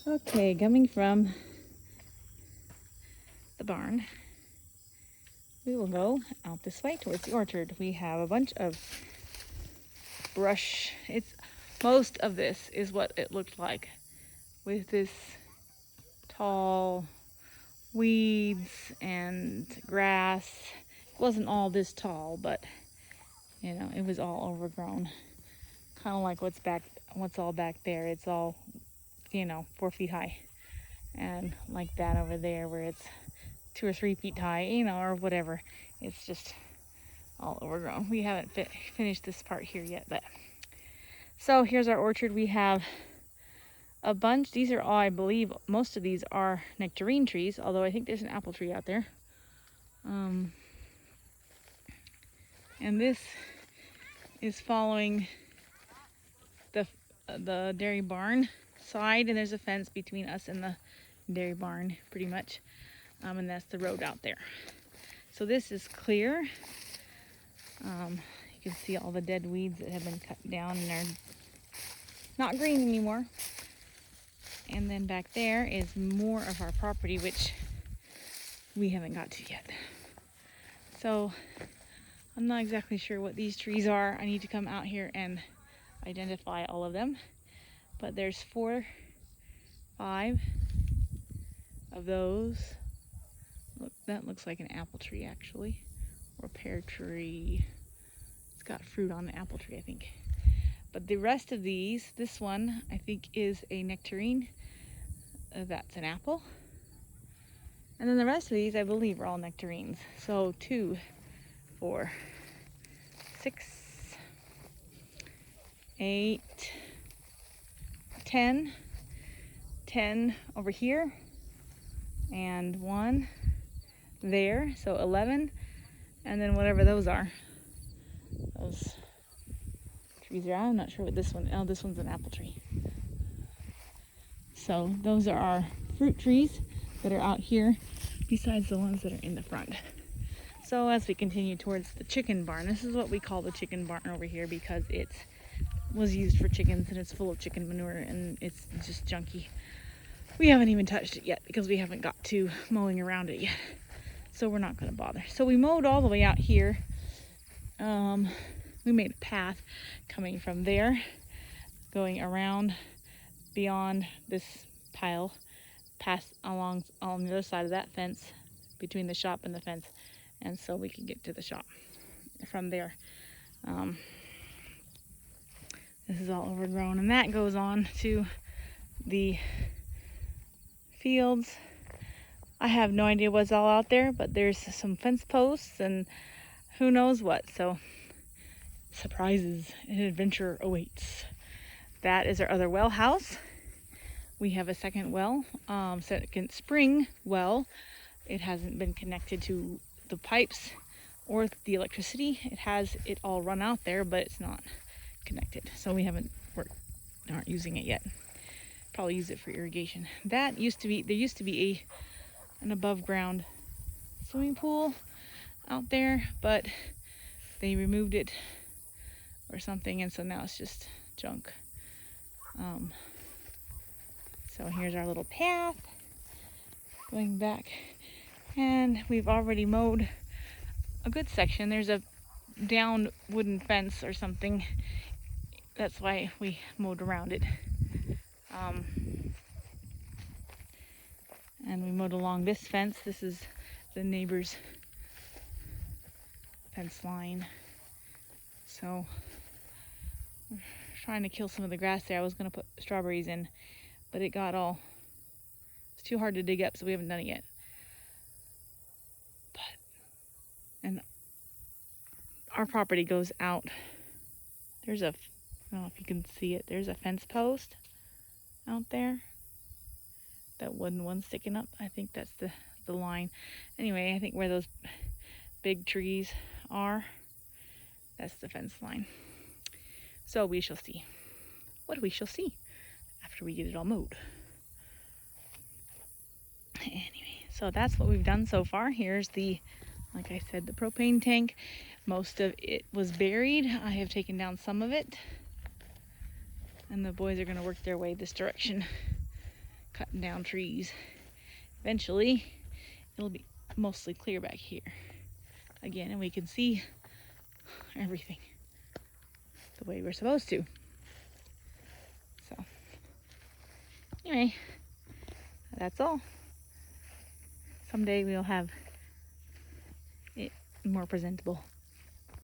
Okay, coming from the barn, we will go out this way towards the orchard. We have a bunch of brush. Most of this is what it looked like, with this tall weeds and grass. It wasn't all this tall, but it was all overgrown. Kind of like what's all back there. It's all 4 feet high, and like that over there where it's 2 or 3 feet high, or whatever. It's just all overgrown. We haven't finished this part here yet, but so here's our orchard. We have a bunch. These are all, I believe, most of these are nectarine trees, although I think there's an apple tree out there. And this is following the dairy barn side, and there's a fence between us and the dairy barn, pretty much. And that's the road out there. So this is clear. You can see all the dead weeds that have been cut down and are not green anymore. And then back there is more of our property, which we haven't got to yet. So I'm not exactly sure what these trees are. I need to come out here and identify all of them. But there's 4, 5 of those. Look, that looks like an apple tree actually, or a pear tree. It's got fruit on the apple tree, I think. But the rest of these, this one I think is a nectarine. That's an apple. And then the rest of these I believe are all nectarines. So 2, 4, 6, 8, 10 over here, and 1 there, so 11, and then whatever those are. Those trees are, I'm not sure what this one, oh, this one's an apple tree. So those are our fruit trees that are out here, besides the ones that are in the front. So as we continue towards the chicken barn, this is what we call the chicken barn over here because it was used for chickens and it's full of chicken manure and it's just junky. We haven't even touched it yet because we haven't got to mowing around it yet. So we're not going to bother. So we mowed all the way out here. We made a path coming from there, going around beyond this pile, past along on the other side of that fence, between the shop and the fence, and so we can get to the shop from there. This is all overgrown, and that goes on to the fields. I have no idea what's all out there, but there's some fence posts and who knows what. So surprises and adventure awaits. That is our other well house. We have a second well, second spring well. It hasn't been connected to the pipes or the electricity. It has it all run out there, but it's not connected. So we aren't using it yet. Probably use it for irrigation. There used to be an above ground swimming pool out there, but they removed it or something, and so now it's just junk. So here's our little path going back, and we've already mowed a good section. There's a downed wooden fence or something. That's why we mowed around it. And we mowed along this fence. This is the neighbor's fence line. So we're trying to kill some of the grass there. I was going to put strawberries in, but it's too hard to dig up, so we haven't done it yet. And our property goes out. I don't know if you can see it. There's a fence post out there. That wooden one sticking up. I think that's the line. Anyway, I think where those big trees are, that's the fence line. So we shall see what we shall see after we get it all mowed. Anyway, so that's what we've done so far. Here's like I said, the propane tank. Most of it was buried. I have taken down some of it, and the boys are going to work their way this direction cutting down trees. Eventually, it'll be mostly clear back here again, and we can see everything the way we're supposed to. So, anyway, that's all. Someday we'll have it more presentable.